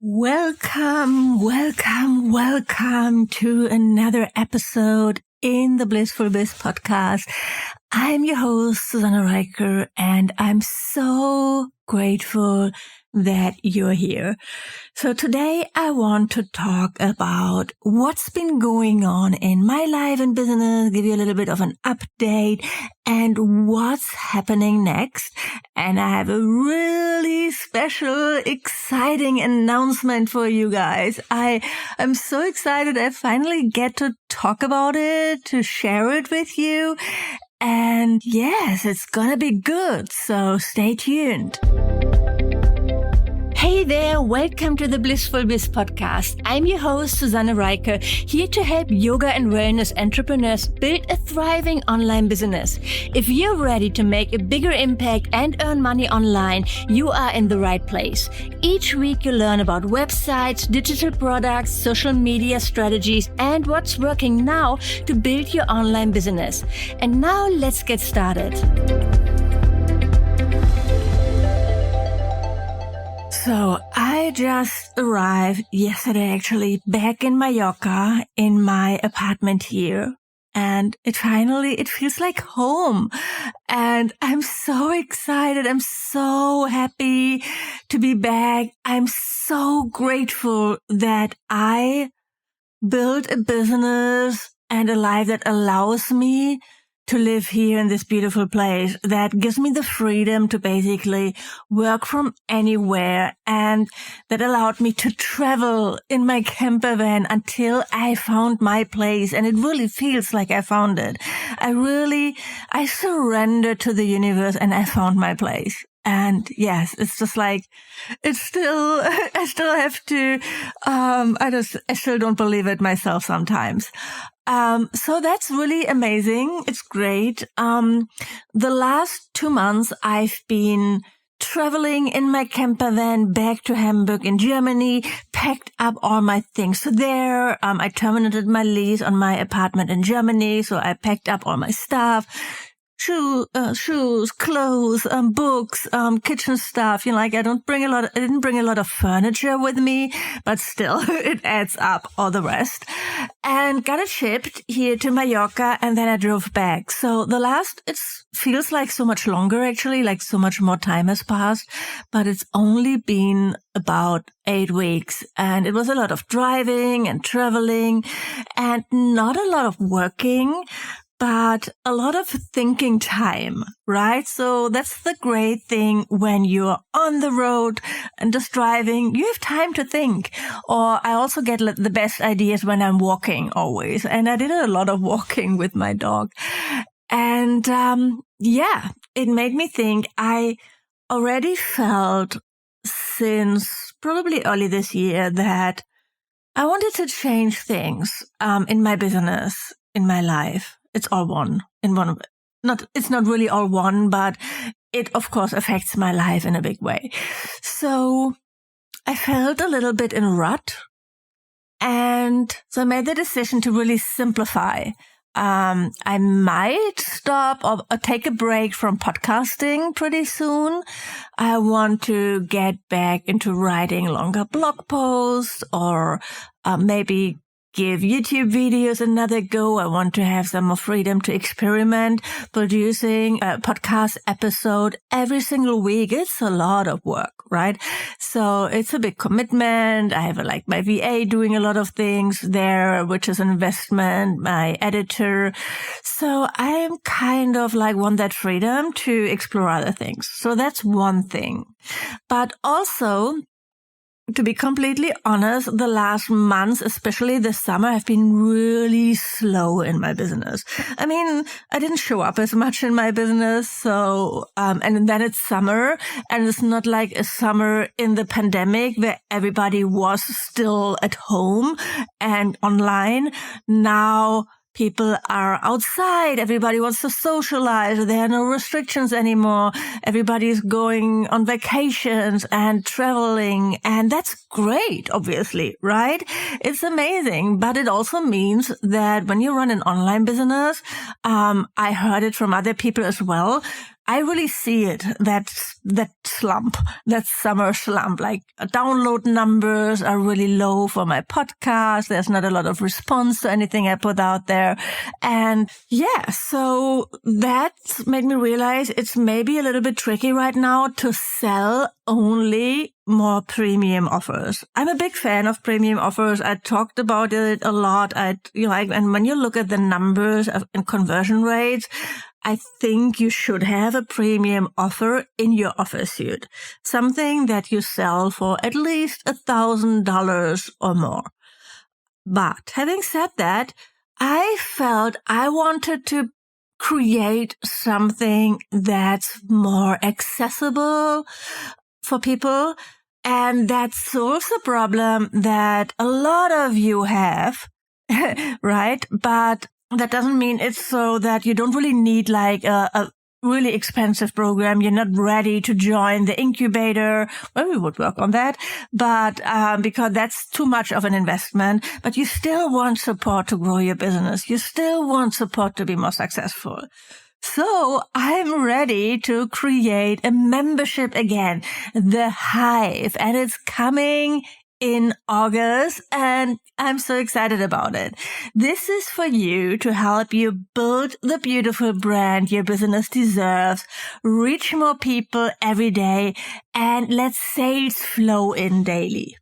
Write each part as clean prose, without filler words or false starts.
Welcome to another episode in the Blissful Biz podcast. I'm your host, Susanne Reicher, and I'm so grateful that you're here. So today I want to talk about what's been going on in my life and business, give you a little bit of an update and what's happening next. And I have a really special, exciting announcement for you guys. I am so excited I finally get to talk about it, to share it with you. And yes, it's gonna be good. So stay tuned. Hey there, welcome to the Blissful Biz podcast. I'm your host, Susanne Reicher, here to help yoga and wellness entrepreneurs build a thriving online business. If you're ready to make a bigger impact and earn money online, you are in the right place. Each week you learn about websites, digital products, social media strategies, and what's working now to build your online business. And now let's get started. So I just arrived yesterday, actually, back in Mallorca in my apartment here. And it feels like home. And I'm so excited. I'm so happy to be back. I'm so grateful that I built a business and a life that allows me to live here in this beautiful place, that gives me the freedom to basically work from anywhere, and that allowed me to travel in my camper van until I found my place. And it really feels like I found it. I surrendered to the universe and I found my place. And yes, it's just like, I still have to, I still don't believe it myself sometimes. So that's really amazing. It's great. The last 2 months I've been traveling in my camper van back to Hamburg in Germany, packed up all my things there. I terminated my lease on my apartment in Germany, so I packed up all my stuff. Shoes, clothes, books, kitchen stuff. I didn't bring a lot of furniture with me, but still it adds up, all the rest. And got it shipped here to Mallorca, and then I drove back. So it feels like so much longer, actually, like so much more time has passed, but it's only been about 8 weeks. And it was a lot of driving and traveling and not a lot of working, but a lot of thinking time, right? So that's the great thing when you're on the road and just driving, you have time to think. Or I also get the best ideas when I'm walking always. And I did a lot of walking with my dog. And it made me think. I already felt since probably early this year that I wanted to change things in my business, in my life. It's all one in one. It's not really all one, but it of course affects my life in a big way. So I felt a little bit in a rut. And so I made the decision to really simplify. I might stop or take a break from podcasting pretty soon. I want to get back into writing longer blog posts, or maybe give YouTube videos another go. I want to have some more freedom to experiment producing a podcast episode every single week. It's a lot of work, right? So it's a big commitment. I have my VA doing a lot of things there, which is an investment, my editor. So I'm kind of want that freedom to explore other things. So that's one thing. But also, to be completely honest, the last months, especially this summer, have been really slow in my business. I mean, I didn't show up as much in my business. So, and then it's summer, and it's not like a summer in the pandemic where everybody was still at home and online. Now people are outside. Everybody wants to socialize. There are no restrictions anymore. Everybody's going on vacations and traveling. And that's great, obviously, right? It's amazing. But it also means that when you run an online business, I heard it from other people as well, I really see it, that slump, that summer slump. Like download numbers are really low for my podcast. There's not a lot of response to anything I put out there. And yeah, so that made me realize it's maybe a little bit tricky right now to sell only more premium offers. I'm a big fan of premium offers. I talked about it a lot. And when you look at the numbers and conversion rates, I think you should have a premium offer in your offer suite, something that you sell for at least $1,000 or more. But having said that, I felt I wanted to create something that's more accessible for people. And that solves a problem that a lot of you have, right? But that doesn't mean it's so that you don't really need like a really expensive program. You're not ready to join the incubator. Well, we would work on that, but because that's too much of an investment. But you still want support to grow your business. You still want support to be more successful. So I'm ready to create a membership again, The Hive, and it's coming in August, and I'm so excited about it. This is for you to help you build the beautiful brand your business deserves, reach more people every day, and let sales flow in daily.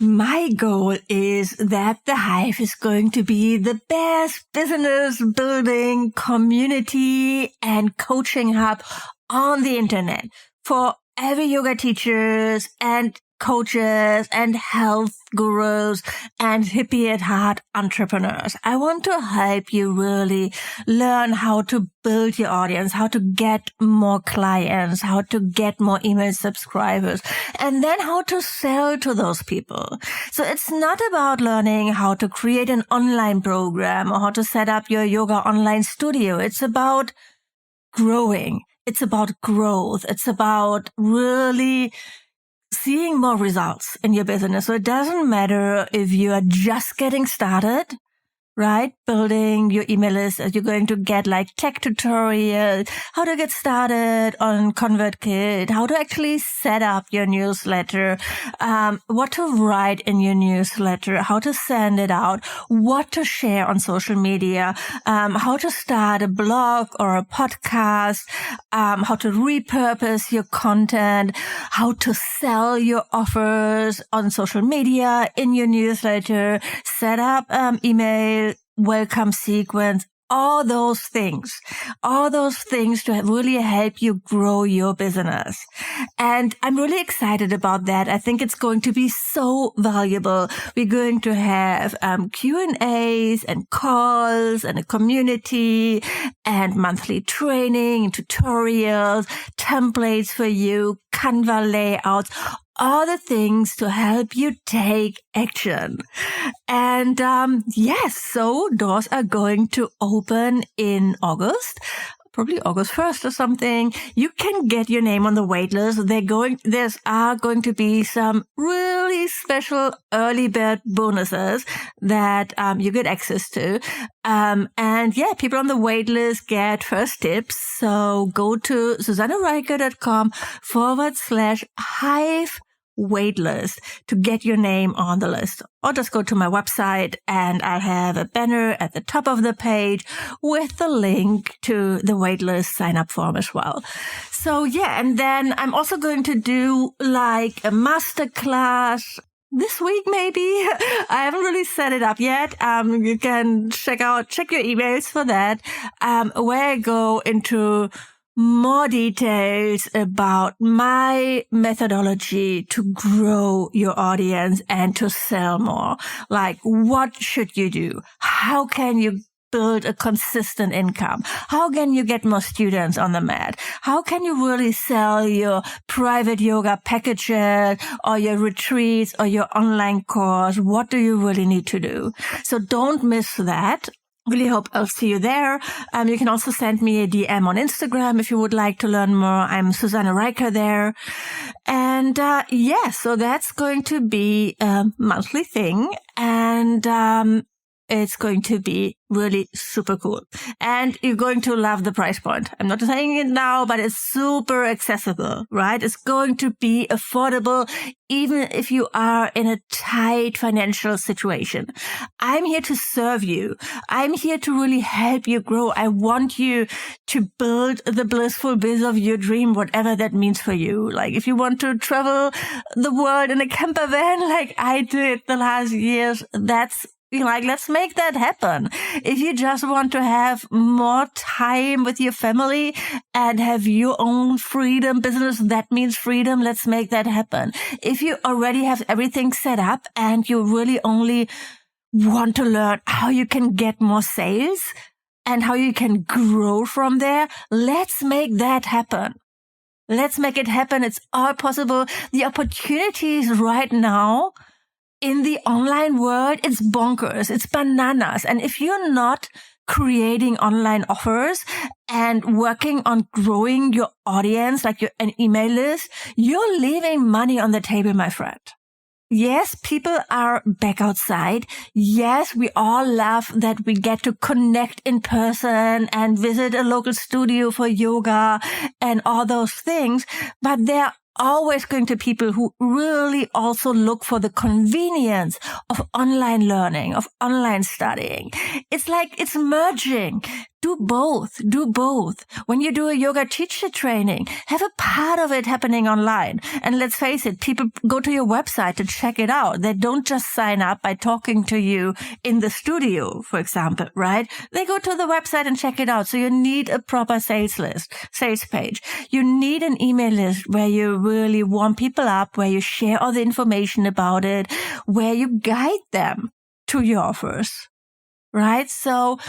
My goal is that The Hive is going to be the best business building community and coaching hub on the internet for every yoga teachers and coaches and health gurus and hippie at heart entrepreneurs. I want to help you really learn how to build your audience, how to get more clients, how to get more email subscribers, and then how to sell to those people. So it's not about learning how to create an online program or how to set up your yoga online studio. It's about growing. It's about growth. It's about really seeing more results in your business. So it doesn't matter if you are just getting started, right? Building your email list, you're going to get like tech tutorials, how to get started on ConvertKit, how to actually set up your newsletter, what to write in your newsletter, how to send it out, what to share on social media, how to start a blog or a podcast, how to repurpose your content, how to sell your offers on social media, in your newsletter, set up email welcome sequence, all those things to really help you grow your business. And I'm really excited about that. I think it's going to be so valuable. We're going to have Q&As and calls and a community and monthly training and tutorials, templates for you, Canva layouts, all the things to help you take action. And yes, so doors are going to open in August, probably August 1st or something. You can get your name on the wait list. There are going to be some really special early bird bonuses that you get access to. And yeah, people on the wait list get first tips. So go to susannereicher.com/hive waitlist to get your name on the list, or just go to my website and I'll have a banner at the top of the page with the link to the waitlist sign up form as well. So yeah, and then I'm also going to do like a masterclass this week, maybe. I haven't really set it up yet. You can check your emails for that, where I go into more details about my methodology to grow your audience and to sell more. Like, what should you do? How can you build a consistent income? How can you get more students on the mat? How can you really sell your private yoga packages or your retreats or your online course? What do you really need to do? So don't miss that. Really hope I'll see you there. You can also send me a DM on Instagram if you would like to learn more. I'm Susanne Reicher there. And yeah, so that's going to be a monthly thing. And It's going to be really super cool. And you're going to love the price point. I'm not saying it now, but it's super accessible, right? It's going to be affordable, even if you are in a tight financial situation. I'm here to serve you. I'm here to really help you grow. I want you to build the blissful biz of your dream, whatever that means for you. Like if you want to travel the world in a camper van like I did the last years, that's like, let's make that happen. If you just want to have more time with your family and have your own freedom business, that means freedom. Let's make that happen. If you already have everything set up and you really only want to learn how you can get more sales and how you can grow from there, let's make that happen. Let's make it happen. It's all possible. The opportunities right now in the online world, it's bonkers. It's bananas. And if you're not creating online offers and working on growing your audience, like an email list, you're leaving money on the table, my friend. Yes, people are back outside. Yes, we all love that we get to connect in person and visit a local studio for yoga and all those things. But there are always going to be people who really also look for the convenience of online learning, of online studying. It's like it's merging. Do both. Do both. When you do a yoga teacher training, have a part of it happening online. And let's face it, people go to your website to check it out. They don't just sign up by talking to you in the studio, for example, right? They go to the website and check it out. So you need a proper sales page. You need an email list where you really warm people up, where you share all the information about it, where you guide them to your offers. Right? So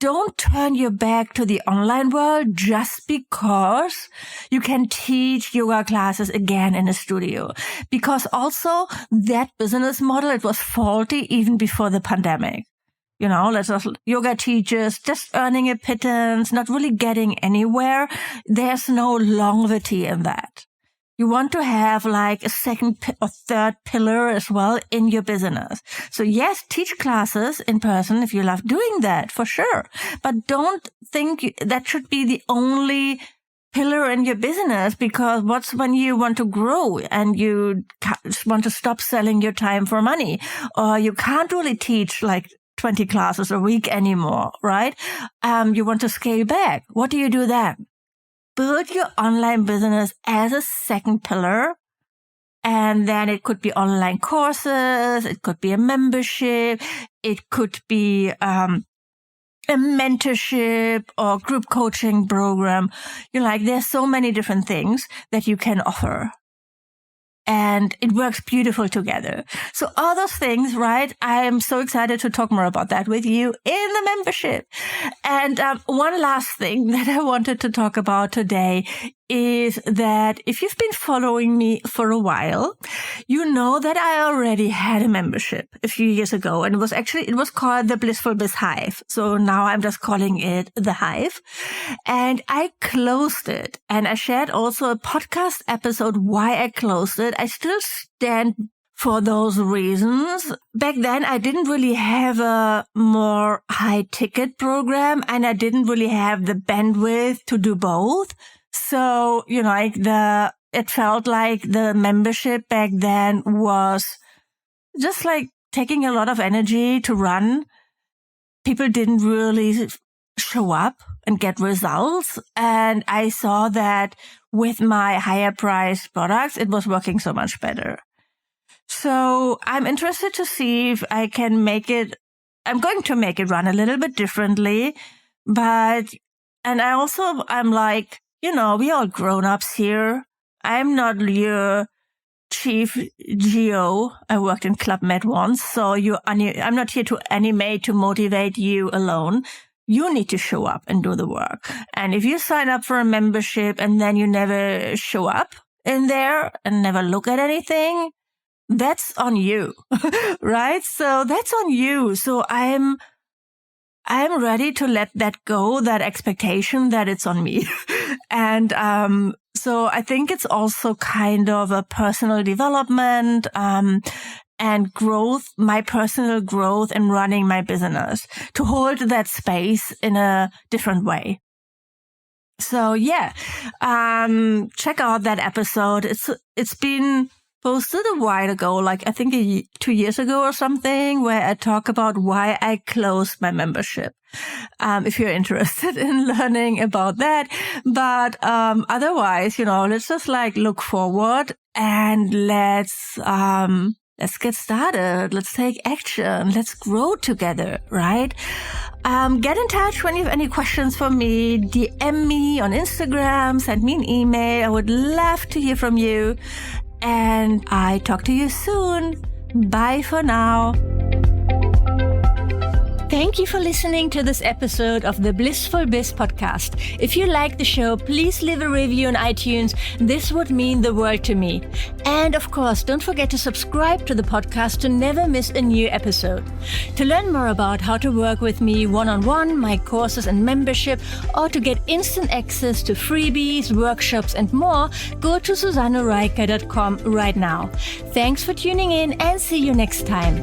don't turn your back to the online world just because you can teach yoga classes again in a studio. Because also that business model, it was faulty even before the pandemic. Let's just yoga teachers just earning a pittance, not really getting anywhere. There's no longevity in that. You want to have like a second or third pillar as well in your business. So yes, teach classes in person if you love doing that, for sure. But don't think that should be the only pillar in your business, because what's when you want to grow and you want to stop selling your time for money, or you can't really teach like 20 classes a week anymore, right? You want to scale back. What do you do then? Build your online business as a second pillar. And then it could be online courses. It could be a membership. It could be a mentorship or group coaching program. There's so many different things that you can offer. And it works beautiful together. So all those things, right? I am so excited to talk more about that with you in the membership. And one last thing that I wanted to talk about today is that if you've been following me for a while, you know that I already had a membership a few years ago. And it was called the Blissful Biz Hive. So now I'm just calling it the Hive. And I closed it. And I shared also a podcast episode why I closed it. I still stand for those reasons. Back then, I didn't really have a more high ticket program, and I didn't really have the bandwidth to do both. So, it felt like the membership back then was just like taking a lot of energy to run. People didn't really show up and get results. And I saw that with my higher priced products, it was working so much better. So I'm interested to see if I can I'm going to make it run a little bit differently. I'm like, we all grown-ups here. I'm not your chief geo. I worked in Club Med once, so I'm not here to animate, to motivate you alone. You need to show up and do the work. And if you sign up for a membership and then you never show up in there and never look at anything, that's on you, right? So that's on you. So I'm ready to let that go, that expectation that it's on me. And so I think it's also kind of a personal development. and growth, my personal growth and running my business, to hold that space in a different way. So yeah, check out that episode. It's been posted a while ago, like I think 2 years ago or something, where I talk about why I closed my membership. If you're interested in learning about that. But otherwise, let's just look forward and let's get started. Let's take action. Let's grow together, right? Get in touch when you have any questions for me. DM me on Instagram, send me an email. I would love to hear from you. And I talk to you soon. Bye for now. Thank you for listening to this episode of the Blissful Biz podcast. If you like the show, please leave a review on iTunes. This would mean the world to me. And of course, don't forget to subscribe to the podcast to never miss a new episode. To learn more about how to work with me one-on-one, my courses and membership, or to get instant access to freebies, workshops, and more, go to susannereiker.com right now. Thanks for tuning in and see you next time.